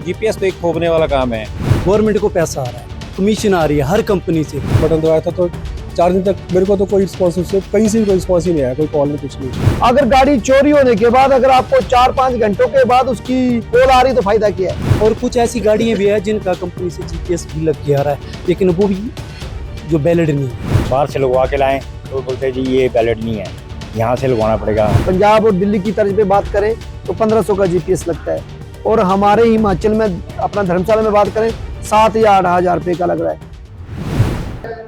GPS तो एक थोपने वाला काम है। गवर्नमेंट को पैसा आ रहा है, कमीशन आ रही है हर कंपनी से। बटन दबाया था तो 4 दिन तक मेरे को तो कोई रिस्पॉन्स से कहीं से भी कोई रिस्पॉन्स ही नहीं आया, कोई कॉल नहीं, कुछ नहीं। अगर गाड़ी चोरी होने के बाद अगर आपको 4-5 घंटों के बाद उसकी कॉल आ रही तो फायदा क्या है। और कुछ ऐसी गाड़ियां भी है जिनका कंपनी से जीपीएस भी लग के आ रहा है, लेकिन वो भी जो वैलिड नहीं है। बाहर से लगवा के लाएं तो बोलते हैं जी ये वैलिड नहीं है, यहाँ से लगवाना पड़ेगा। पंजाब और दिल्ली की तर्ज पे बात करें तो 1500 का जीपीएस लगता है, और हमारे हिमाचल में अपना धर्मशाला में बात करें 7 या 8,000 रुपये का लग रहा है।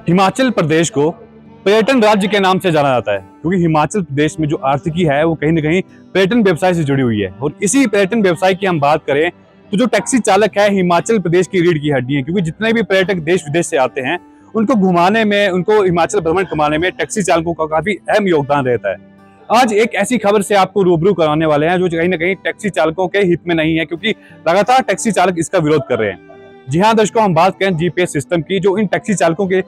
हिमाचल प्रदेश को पर्यटन राज्य के नाम से जाना जाता है, क्योंकि हिमाचल प्रदेश में जो आर्थिकी है वो कहीं ना कहीं पर्यटन व्यवसाय से जुड़ी हुई है। और इसी पर्यटन व्यवसाय की हम बात करें तो जो टैक्सी चालक है हिमाचल प्रदेश की रीढ़ की हड्डी है, क्योंकि जितने भी पर्यटक देश विदेश से आते हैं उनको घुमाने में, उनको हिमाचल भ्रमण कराने में टैक्सी चालकों का काफी अहम योगदान रहता है। आज एक ऐसी खबर से आपको रूबरू कराने वाले हैं जो कहीं ना कहीं टैक्सी चालकों के हित में नहीं है, क्योंकि लगातार टैक्सी चालक इसका विरोध कर रहे हैं। जी हाँ दर्शकों, हम बात करें जीपीएस सिस्टम की, जो इन टैक्सी चालकों के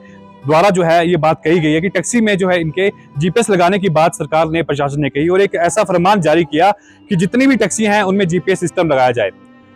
द्वारा जो है ये बात कही गई है कि टैक्सी में जो है इनके जीपीएस लगाने की बात सरकार ने, प्रशासन ने कही, और एक ऐसा फरमान जारी किया कि जितनी भी टैक्सी हैं उनमें जीपीएस सिस्टम लगाया जाए।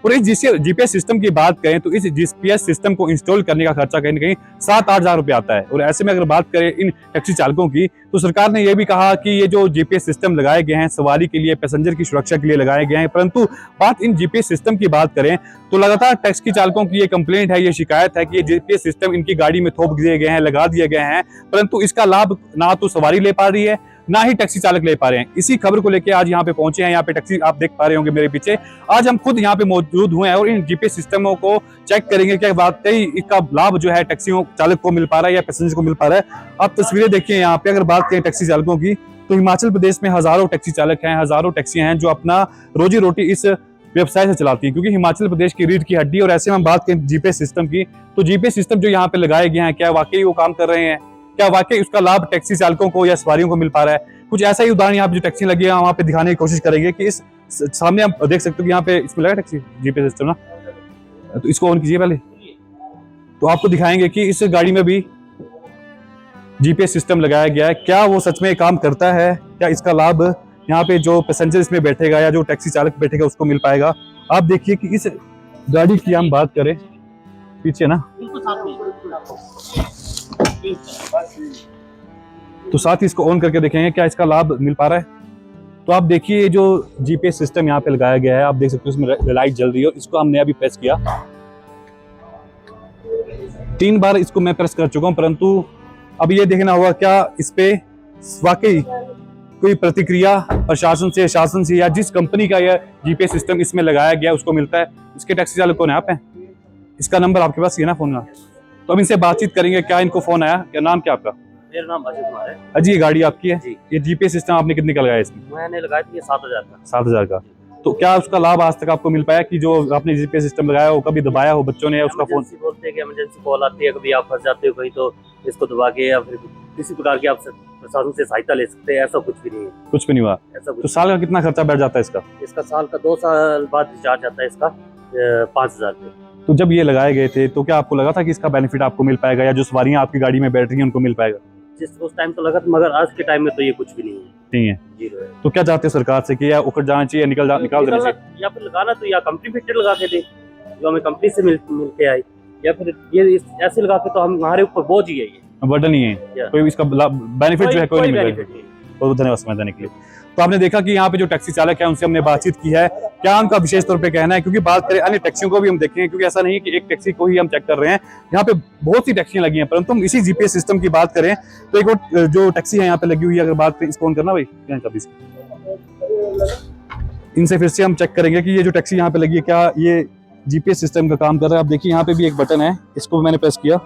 और इस जीपीएस सिस्टम की बात करें तो इस जीपीएस सिस्टम को इंस्टॉल करने का खर्चा कहीं ना कहीं 7-8 हज़ार रुपये आता है। और ऐसे में अगर बात करें इन टैक्सी चालकों की, तो सरकार ने यह भी कहा कि ये जो जीपीएस सिस्टम लगाए गए हैं सवारी के लिए, पैसेंजर की सुरक्षा के लिए लगाए गए हैं, परंतु बात इन जीपीएस सिस्टम की बात करें तो लगातार टैक्सी चालकों की ये कंप्लेंट है, ये शिकायत है कि ये जीपीएस सिस्टम इनकी गाड़ी में थोप दिए गए हैं, लगा दिए गए हैं, परंतु इसका लाभ ना तो सवारी ले पा रही है ना ही टैक्सी चालक ले पा रहे हैं। इसी खबर को लेकर आज यहाँ पे पहुंचे हैं। यहाँ पे टैक्सी आप देख पा रहे होंगे मेरे पीछे। आज हम खुद यहाँ पे मौजूद हुए हैं और इन जीपीएस सिस्टमों को चेक करेंगे कि वाकई इसका लाभ जो है टैक्सियों चालक को मिल पा रहा है या पैसेंजर को मिल पा रहा है। आप तस्वीरें देखिए यहाँ पे। अगर बात करें टैक्सी चालकों की तो हिमाचल प्रदेश में हजारों टैक्सी चालक हैं, हजारों टैक्सियां हैं जो अपना रोजी रोटी इस व्यवसाय से चलाती है, क्योंकि हिमाचल प्रदेश की रीढ़ की हड्डी। और ऐसे में हम बात करें जीपीएस सिस्टम की, तो जीपीएस सिस्टम जो यहाँ पे लगाए गए हैं, क्या वाकई वो काम कर रहे हैं, क्या वाकई उसका लाभ टैक्सी चालकों को या सवारियों को मिल पा रहा है। कुछ ऐसा ही उदाहरण यहाँ पे जो टैक्सी लगी है वहाँ पे दिखाने की कोशिश करेंगे कि इस सामने आप देख सकते हो कि यहाँ पे इसमें लगा टैक्सी जीपीएस सिस्टम ना, तो इसको ऑन कीजिए पहले, तो आपको दिखाएंगे कि इस गाड़ी में भी जीपीएस सिस्टम लगाया गया है। क्या वो सच में काम करता है, क्या इसका लाभ यहाँ पे जो पैसेंजर इसमें बैठेगा या जो टैक्सी चालक बैठेगा उसको मिल पाएगा। आप देखिए कि इस गाड़ी की हम बात करें पीछे ना, तो साथ ही इसको ऑन करके देखेंगे क्या इसका लाभ मिल पा रहा है। तो आप देखिए जो जीपीएस सिस्टम यहाँ पे लगाया गया है, आप देख सकते हो इसमें लाइट जल रही है। इसको हमने अभी प्रेस किया, 3 बार इसको मैं प्रेस कर चुका हूँ, परंतु अब ये देखना होगा क्या इस पे वाकई कोई प्रतिक्रिया प्रशासन से, शासन से या जिस कंपनी का यह जीपीएस सिस्टम इसमें लगाया गया उसको मिलता है। इसके टैक्सी चालक कौन है? आप हैं, इसका नंबर आपके पास ये ना फोन का, तो हम इनसे बातचीत करेंगे। क्या इनको फोन आया? क्या नाम क्या आपका? मेरा नाम अजय कुमार है। अजी ये गाड़ी आपकी है जी। ये जीपीएस सिस्टम आपने कितने का लगाया इसमें? मैंने लगाया था 7,000 का। 7,000 का। तो क्या उसका लाभ आज तक आपको मिल पाया कि जो आपने जीपीएस सिस्टम लगाया हो, कभी दबाया हो बच्चों ने या उसका फोन? बोलते हैं कि इमरजेंसी कॉल आती है, कभी आप फंस जाते हो कहीं तो इसको दबा के या फिर किसी प्रकार की आप प्रशासन से सहायता ले सकते हैं। ऐसा कुछ भी नहीं है, कुछ भी नहीं हुआ। ऐसा कुछ। तो साल का कितना खर्चा बैठ जाता है इसका? इसका साल का 2 साल बाद रिचार्ज आता है इसका 5,000 रुपये। तो जब ये लगाए गए थे तो क्या आपको लगा था कि इसका बेनिफिट आपको मिल पाएगा या जो सवारियां आपकी गाड़ी में बैठ रही हैं उनको मिल पाएगा? जिस उस टाइम तो लगा था, मगर आज के टाइम में तो ये कुछ भी नहीं है। नहीं है, जीरो है। तो क्या चाहते हैं सरकार से कि या उखड़ जाना चाहिए, निकाल देना चाहिए, या फिर लगाना तो या कंपनी फिटेड लगा के दे जो हमें कंपनी से मिल के आई, या फिर ये ऐसे लगा के तो हम हमारे ऊपर बोझ ही है, ये बर्डन ही है, कोई इसका बेनिफिट जो है कोई नहीं मिल रहा है। बहुत धन्यवाद समय देने के लिए। तो आपने देखा कि यहाँ पे जो टैक्सी चालक है उनसे हमने बातचीत की है, क्या उनका विशेष तौर पे कहना है, क्योंकि बात करें अन्य टैक्सियों को भी हम देखेंगे, क्योंकि ऐसा नहीं है कि एक टैक्सी को ही हम चेक कर रहे हैं, यहाँ पे बहुत सी टैक्सियां लगी हैं। परंतु हम इसी जीपीएस सिस्टम की बात करें तो एक और जो टैक्सी है यहाँ पे लगी हुई है, अगर बात करें, इसको ऑन करना भाई, इनसे फिर से हम चेक करेंगे कि ये जो टैक्सी यहाँ पे लगी है क्या ये जीपीएस सिस्टम का काम कर रहा है। आप देखिए यहाँ पे भी एक बटन है, इसको मैंने प्रेस किया,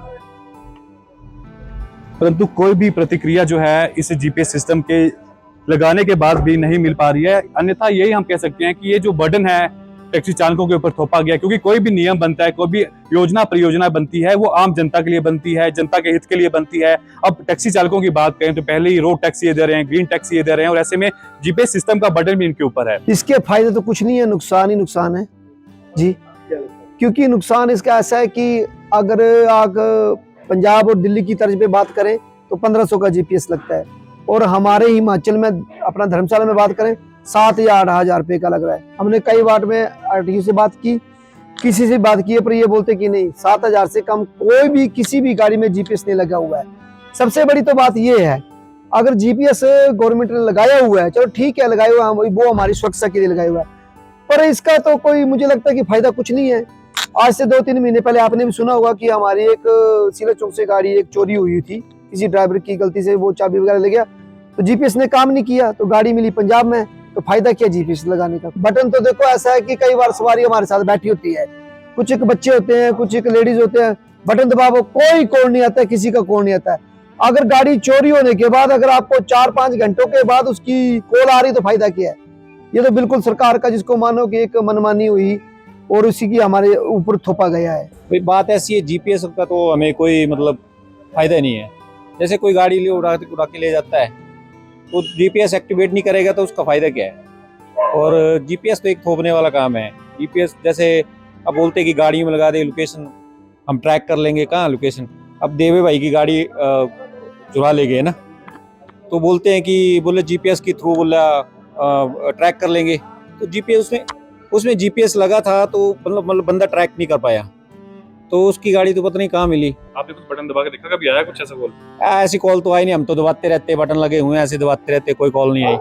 परंतु कोई भी प्रतिक्रिया जो है इस जीपीएस सिस्टम के लगाने के बाद भी नहीं मिल पा रही है। अन्यथा यही हम कह सकते हैं कि ये जो बर्डन है टैक्सी चालकों के ऊपर थोपा गया, क्योंकि कोई भी नियम बनता है, कोई भी योजना परियोजना बनती है, वो आम जनता के लिए बनती है, जनता के हित के लिए बनती है। अब टैक्सी चालकों की बात करें तो पहले ही रोड टैक्स ये दे रहे हैं, ग्रीन टैक्स ये दे रहे हैं, और ऐसे में जीपीएस सिस्टम का बर्डन भी इनके ऊपर है। इसके फायदे तो कुछ नहीं है, नुकसान ही नुकसान है जी। क्योंकि नुकसान इसका ऐसा है कि अगर आप पंजाब और दिल्ली की तर्ज पे बात करें तो 1500 का जीपीएस लगता है, और हमारे हिमाचल में अपना धर्मशाला में बात करें 7 या 8 हज़ार रुपये का लग रहा है। हमने कई बार में आरटीओ से बात की किसी से बात की है पर ये बोलते कि नहीं 7,000 से कम कोई भी किसी भी गाड़ी में जीपीएस नहीं लगा हुआ है। सबसे बड़ी तो बात ये है, अगर जीपीएस गवर्नमेंट ने लगाया हुआ है, चलो ठीक है लगाया हुआ है, वो हमारी सुरक्षा के लिए लगाया हुआ है, पर इसका तो कोई मुझे लगता है कि फायदा कुछ नहीं है। आज से 2-3 महीने पहले आपने भी सुना होगा कि हमारी एक सिला चौक से गाड़ी एक चोरी हुई थी, किसी ड्राइवर की गलती से वो चाबी वगैरह ले गया, तो जीपीएस ने काम नहीं किया, तो गाड़ी मिली पंजाब में, तो फायदा क्या जीपीएस लगाने का। बटन तो देखो ऐसा है कि कई बार सवारी हमारे साथ बैठी होती है, कुछ एक बच्चे होते हैं, कुछ एक लेडीज होते हैं, बटन दबाओ कोई कॉल नहीं आता है, किसी का कॉल नहीं आता है। अगर गाड़ी चोरी होने के बाद अगर आपको 4-5 घंटों के बाद उसकी कॉल आ रही तो फायदा क्या है। ये तो बिल्कुल सरकार का जिसको मानो कि एक मनमानी हुई और उसी की हमारे ऊपर थोपा गया है। भाई बात ऐसी है, जीपीएस का तो हमें कोई मतलब फायदा नहीं है। जैसे कोई गाड़ी ले उड़ा के ले जाता है तो जीपीएस एक्टिवेट नहीं करेगा तो उसका फायदा क्या है। और जीपीएस तो एक थोपने वाला काम है। जीपीएस जैसे अब बोलते हैं कि गाड़ी में लगा दे लोकेशन, हम ट्रैक कर लेंगे, कहाँ लोकेशन। अब देवे भाई की गाड़ी चुरा ले गए ना, तो बोलते हैं कि बोले जीपीएस के थ्रू बोला ट्रैक कर लेंगे, तो जीपीएस उसमें जीपीएस लगा था तो मतलब बंदा ट्रैक नहीं कर पाया, तो उसकी गाड़ी तो पता नहीं कहाँ मिली। आपने कुछ बटन दबा के देखा, कभी आया कुछ ऐसा कॉल? ऐसी कॉल तो आई नहीं, हम तो दबाते रहते, बटन लगे हुए हैं ऐसे दबाते रहते, कोई कॉल नहीं आई।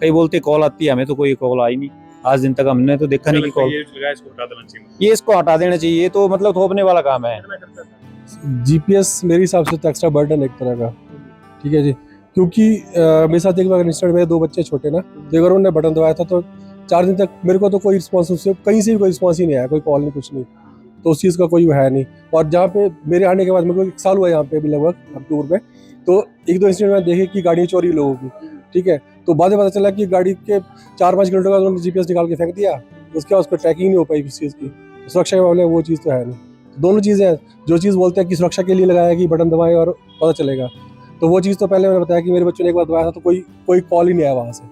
कई बोलते कॉल आती है, हमें तो कोई कॉल आई नहीं आज दिन तक, हमने तो देखा नहीं कि कॉल। ये इसको हटा देना चाहिए, ये तो मतलब थोपने वाला काम है। जीपीएस मेरे हिसाब से तो एक्स्ट्रा बर्डन एक तरह का, ठीक है जी, क्योंकि मेरे साथ एक बार इंसिडेंट, मेरे 2 बच्चे छोटे ना, तो अगर उन्होंने बटन दबाया था तो 4 दिन तक मेरे को तो कोई रिस्पॉन्स, कहीं से भी कोई रिस्पॉन्स ही नहीं आया, कोई कॉल नहीं, कुछ नहीं, तो उस चीज़ का कोई है नहीं। और जहाँ पे मेरे आने के बाद मेरे को 1 साल हुआ यहाँ पे भी लगभग अक्टूबर में, तो 1-2 इंसिडेंट में देखे कि गाड़ी चोरी लोगों की, ठीक है, तो बाद में पता चला कि गाड़ी के 4-5 घंटों बाद उन्होंने जीपीएस निकाल के फेंक दिया, उसके बाद उसको ट्रैकिंग नहीं हो पाई किसी चीज़ की। सुरक्षा के मामले में वो चीज़ तो है नहीं। दोनों चीज़ें हैं, जो चीज़ बोलते हैं कि सुरक्षा के लिए लगाया कि बटन दबाएं और पता चलेगा, तो वो चीज़ तो पहले मैंने बताया कि मेरे बच्चों ने एक बार दबाया था तो कोई कॉल ही नहीं आया वहाँ से।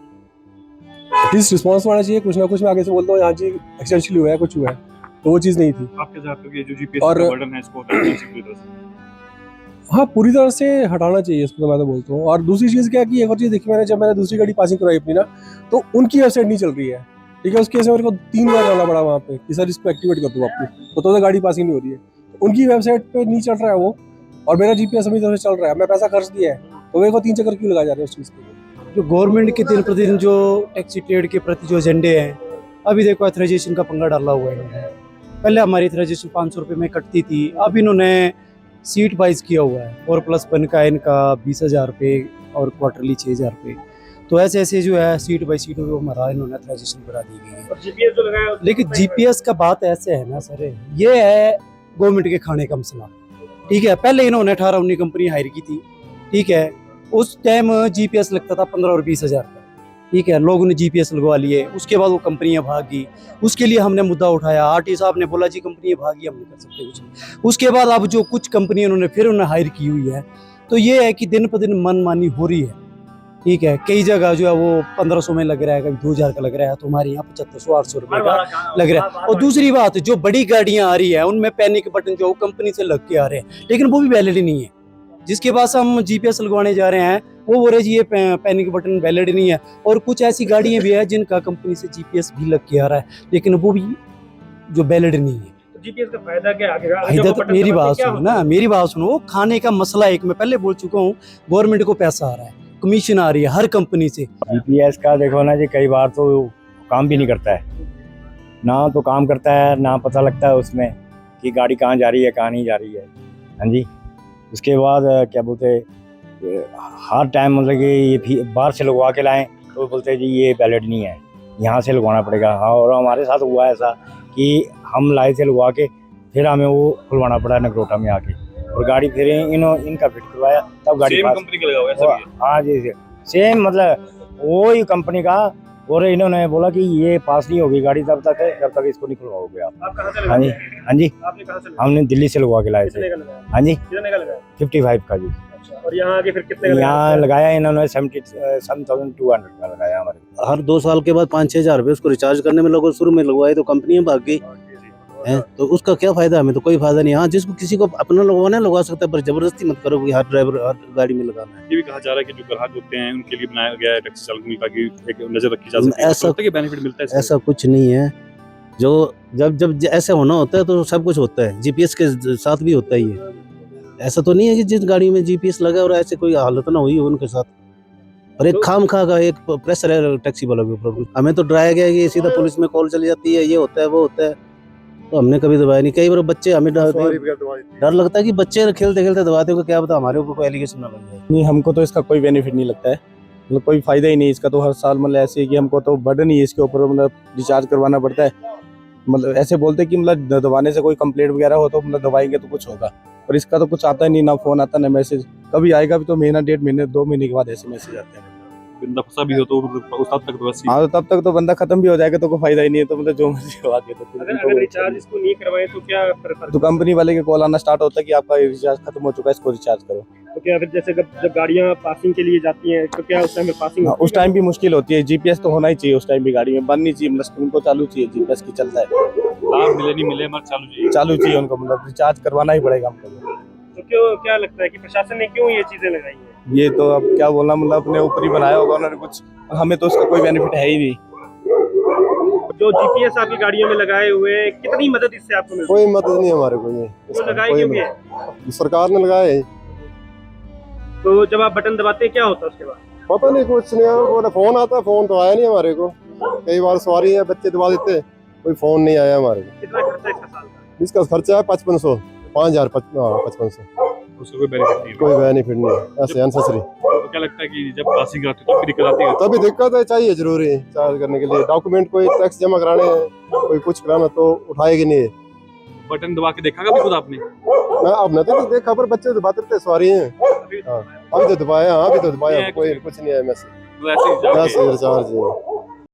एटलीस्ट रिस्पॉन्स होना चाहिए, कुछ ना कुछ। मैं आगे से बोलता हूँ यहाँ जी एक्सटेंशियली हुआ है, कुछ हुआ है, तो वो चीज़ नहीं थी। आपके साथ जो जीपीएस का बटन है इसको हटाना चाहिए पूरी तरह से। हाँ, पूरी तरह से हटाना चाहिए इसको, तो मैं तो बोलता हूँ। और दूसरी चीज़ क्या कि एक और चीज़ देखी जब मैंने दूसरी गाड़ी पासिंग करवाई अपनी ना, तो उनकी वेबसाइट नहीं चल रही है, ठीक है, उसकी वजह से मेरे को 3 बार जाना पड़ा वहाँ पे कि सर इसको एक्टिवेट कर दो आपकी, तो गाड़ी पासिंग नहीं हो रही है, तो उनकी वेबसाइट पे नहीं चल रहा है वो, और मेरा जीपीएस अपनी तरफ से चल रहा है, मैं पैसा खर्च दिया है, तो मेरे को 3 चक्कर क्यों लगा जा रहे हैं उस चीज़ के। जो गवर्नमेंट के दिन प्रतिदिन जो टैक्सी ट्रेड के प्रति जो एजेंडे हैं, अभी देखो एथराइजेशन का पंगा डाला हुआ है इन्होंने। पहले हमारी एथराइजेशन 500 रुपये में कटती थी, अब इन्होंने सीट वाइज किया हुआ है, 4+1 का इनका 20,000 रुपये और क्वार्टरली 6,000 रुपये, तो ऐसे ऐसे जो है सीट बाई सीट हमारा इन्होंने एथराइजेशन बढ़ा दी गई है। जीपीएस जो लगाया, लेकिन जीपीएस का बात ऐसे है ना सर, ये है गवर्नमेंट के खाने का मसला, ठीक है। पहले इन्होंने 18-19 कंपनी हायर की थी, ठीक है, उस टाइम जीपीएस लगता था 15 और 20,000 का, ठीक है, लोगों ने जीपीएस लगवा लिए, उसके बाद वो कंपनियां भागी, उसके लिए हमने मुद्दा उठाया, आरटी साहब ने बोला जी कंपनियां भागी, हम नहीं कर सकते कुछ नहीं। उसके बाद अब जो कुछ कंपनी उन्होंने फिर उन्हें हायर की हुई है, तो ये है कि दिन पर दिन मनमानी हो रही है, ठीक है। कई जगह जो है वो 1500 में लग रहा है, कभी 2000 का लग रहा है, तो हमारे यहाँ 7500-800 रुपये का लग रहा है। और दूसरी बात, जो बड़ी गाड़ियाँ आ रही है उनमें पैनिक बटन जो कंपनी से लग के आ रहे हैं, लेकिन वो भी वैलिड नहीं है। जिसके पास हम जीपीएस लगवाने जा रहे हैं वो बोल रहे जी ये पैनिक बटन वैलिड नहीं है। और कुछ ऐसी गाड़ियाँ भी है जिनका कंपनी से जीपीएस भी लग के आ रहा है, लेकिन वो भी जो वैलिड नहीं है। जीपीएस का फायदा क्या आगे? फायदा तो मेरी बात सुनो ना, मेरी बात सुनो, खाने का मसला एक मैं पहले बोल चुका हूँ, गवर्नमेंट को पैसा आ रहा है, कमीशन आ रही है हर कंपनी से। जीपीएस का देखो ना जी, कई बार तो काम भी नहीं करता है, ना तो काम करता है ना पता लगता है उसमें कि गाड़ी कहाँ जा रही है कहाँ नहीं जा रही है। हाँ जी, उसके बाद क्या बोलते हर टाइम मतलब कि ये बाहर से लगवा के लाएं तो बोलते हैं जी ये वैलिड नहीं है, यहाँ से लगवाना पड़ेगा। हाँ, और हमारे साथ हुआ ऐसा कि हम लाए थे लगवा के, फिर हमें वो खुलवाना पड़ा नगरोटा में आके, और गाड़ी फिर इनका फिट करवाया तब गाड़ी पास। कंपनी का लगा हुआ है सब ये? हाँ जी, सेम मतलब वो ही कंपनी का, और इन्होंने बोला कि ये पास नहीं होगी गाड़ी तब तक इसको नहीं खुलवाओगे आप। कहाँ से? हाँ जी, हाँ जी, आपने कहाँ से? हमने दिल्ली से लगवा के लाए थे। हाँ जी, कितने का लगाया? 55 का जी। और यहाँ आके फिर कितने का यहाँ लगाया इन्होंने 7,200 का लगाया हमारे। हर 2 साल के बाद 5-6 हज़ार रुपये उसको रिचार्ज करने में लोगों शुरू में लगवाए तो कंपनियां भाग गई हैं, तो उसका क्या फायदा? हमें तो कोई फायदा नहीं। हाँ, जिसको किसी को अपना लगवाना है लगवा सकता है, पर जबरदस्ती मत करो कि हर ड्राइवर हर गाड़ी में लगाना है। ये भी कहा जा रहा है कि जो ग्राहक होते हैं उनके लिए बनाया गया है टैक्सी चालकों की, ताकि एक नजर रखी जा सके। ऐसा बेनिफिट मिलता है, ऐसा कुछ नहीं है। जो जब ऐसे होना होता है तो सब कुछ होता है, जीपीएस के साथ भी होता ही है। ऐसा तो नहीं है कि जिस गाड़ी में जीपीएस लगा और ऐसे कोई हालत ना हुई हो उनके साथ। और एक खामखा का एक प्रेशर है टैक्सी वालों के ऊपर। हमें तो डराया गया कि सीधा पुलिस में कॉल चली जाती है, ये होता है वो होता है, तो हमने कभी दबाया नहीं। कई बार बच्चे हमें डर लगता है कि बच्चे खेलते खेलते दबाते हो, क्या पता हमारे ऊपर कोई एलिगेशन ना लग जाए। नहीं, हमको तो इसका कोई बेनिफिट नहीं लगता है, मतलब कोई फायदा ही नहीं इसका। तो हर साल मतलब ऐसे है कि हमको तो बर्डन ही है इसके ऊपर, मतलब रिचार्ज करवाना पड़ता है। मतलब ऐसे बोलते हैं कि मतलब दबाने से कोई कंप्लेंट वगैरह हो तो मतलब दबाएंगे तो कुछ होगा, पर इसका तो कुछ आता ही नहीं, ना फोन आता ना मैसेज। कभी आएगा भी तो महीना 1.5 महीने 2 महीने के बाद ऐसे मैसेज आते हैं। बंदा फंसा भी हो तो मतलब उस हद तक तो वैसे ही। हाँ, तो तब तक तो बंदा खत्म भी हो जाएगा तो कोई फायदा ही नहीं है, तो मतलब जो मर्जी हो आगे तो अगर रिचार्ज इसको नहीं करवाए तो क्या तो कंपनी वाले के कॉल आना स्टार्ट होता है कि आपका रिचार्ज खत्म हो चुका है, इसको रिचार्ज करो। तो क्या फिर जैसे जब गाड़ियां पासिंग के लिए जाती हैं तो क्या उस टाइम में पासिंग हाँ, उस टाइम भी मुश्किल होती है। जीपीएस तो होना ही चाहिए उस टाइम भी, गाड़ी में बंद नहीं चाहिए, मतलब स्क्रीन को चालू चाहिए, जीपीएस की चलता है, लाभ मिले नहीं मिले मत चालू चाहिए उनको, मतलब रिचार्ज करवाना ही पड़ेगा हमको। तो क्यों क्या लगता है कि प्रशासन ने क्यों ये चीजें लगाई हैं? ये तो अब क्या बोलना, मतलब अपने ऊपर ही बनाया होगा उन्होंने कुछ, हमें तो उसका कोई बेनिफिट है ही नहीं। जो जीपीएस आपकी गाड़ियों में लगाए हुए हैं, कितनी मदद इससे आपको मिलती कोई मदद नहीं हमारे को, ये है? लगाए क्यों है? सरकार ने लगाए है। तो जब आप बटन दबाते हैं क्या होता है उसके बाद? पता नहीं, कुछ नहीं, बोले फोन आता है, फोन तो आया नहीं हमारे को। कई बार सवारी है, बच्चे दबा देते, कोई फोन नहीं आया हमारे को। कितना खर्चा है इसका साल का? इसका खर्चा है 5500, 5500। उसका कोई बेनिफिट नहीं है। कोई बेनिफिट नहीं है, ऐसे अनसेसरी। तो क्या लगता है कि जब पासिंग आती है तो दिक्कत आती है? तभी दिक्कत है, चाहिए जरूरी चार्ज करने के लिए डॉक्यूमेंट, कोई टैक्स जमा कराने हैं, कोई कुछ कराना तो उठाएगी नहीं। बटन दबा के देखा कभी खुद आपने? मैं अब न तो देखा, पर बच्चे दबाते थे, सवारी है। अभी तो दबाया, अभी तो दबाया, कोई कुछ नहीं है मैसेज। तो ऐसे ही जाओगे? रिचार्ज